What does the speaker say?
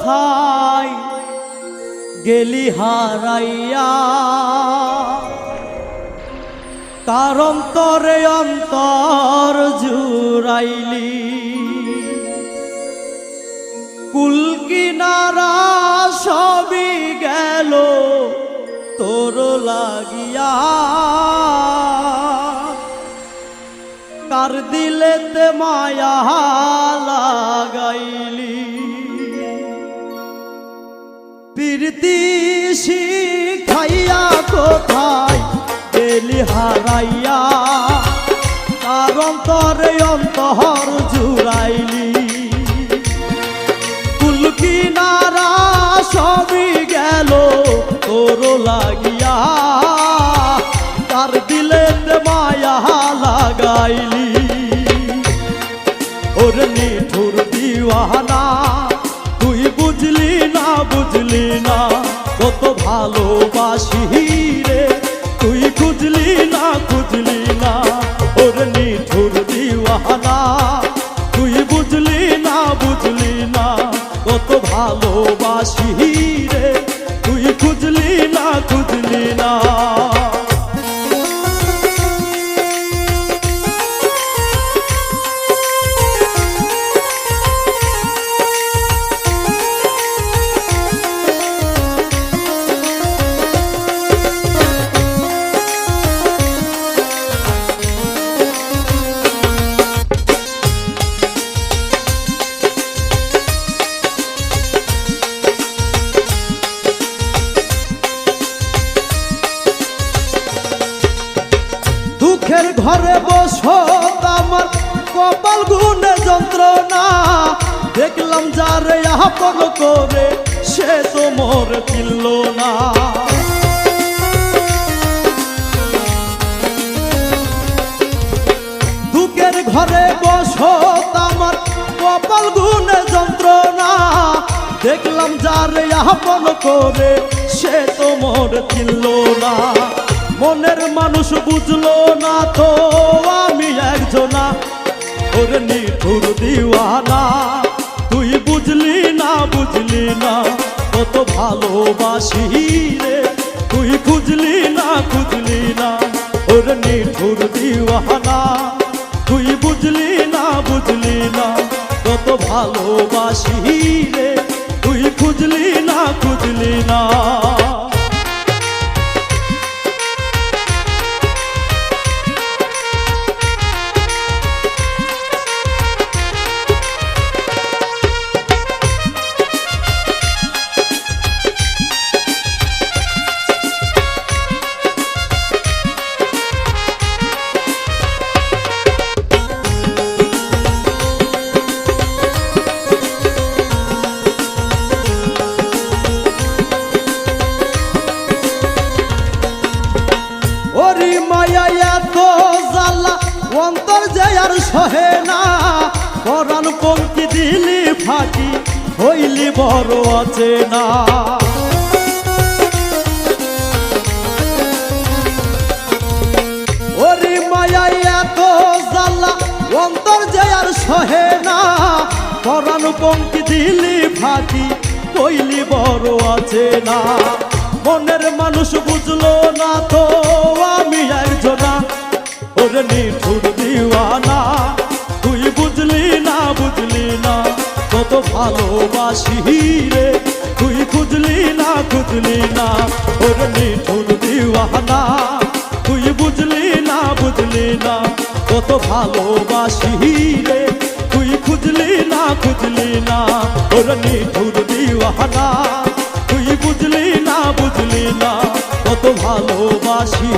কোথায় গেলি হারাইয়া, কার অন্তরে অন্তর জুড়াইলি। কুল কিনারা সবই গেল তোর লাগিয়া, কার দিলেতে মায়া লাগাইলি। প্রীতি শিখাইয়া কোথায় গেলি হারাইয়া, কার অন্তরে অন্তর জুড়াইলি। কুল কিনারা সবই গেল তোর লাগিয়া, কার দিলেতে মায়া লাগাইলি। ওর নিঠুর দিওয়ানা তুই বুঝলি না, বুঝলি না কত ভালোবাসি রে, তুই খুঁজলি না, খুঁজলি না। ওর নিঠুর দিওয়ানা তুই বুঝলি না, বুঝলি না কত ভালোবাসি রে, তুই খুঁজলি না, খুঁজলি না। দুঃখের ঘরে বসো আমার কপাল গুনে যন্ত্রণা, দেখলাম যারে আপন করে সে তো মোর চিনল না। দুঃখের ঘরে বসো আমার কপাল গুনে যন্ত্রণা, দেখলাম যারে আপন করে সে তো মোর চিনল না। মনের মানুষ বুঝলো না তো আমি একজনা, ওর নিঠুর দিওয়ানা তুই বুঝলি না, বুঝলি না কত ভালোবাসি রে, তুই খুঁজলি না, খুঁজলি না। ওর নিঠুর দিওয়ানা তুই বুঝলি না, বুঝলি না কত ভালোবাসি রে, তুই খুঁজলি না, খুঁজলি না। ওরি মায়া এত জ্বালা অন্তর যে আর সহে না, পরাণ পঙ্ক্তি দিলি ফাঁকি হইলি বড় অচেনা। ওরি মায়া এত জ্বালা অন্তর যে আর সহে না, পরাণ পঙ্ক্তি দিলি ফাঁকি হইলি বড় অচেনা। মনের মানুষ বুঝলো না তো আমি একজনা, ওর নিঠুর দিওয়ানা তুই বুঝলি না, বুঝলি না কত ভালোবাসি রে, তুই খুঁজলি না, খুঁজলি না। ওর নিঠুর দিওয়ানা তুই বুঝলি না, বুঝলি না কত ভালোবাসি রে, তুই খুঁজলি না, খুঁজলি না। ওর নিঠুর দিওয়ানা তুই বুঝলি না, বুঝলি না কত ভালোবাসি।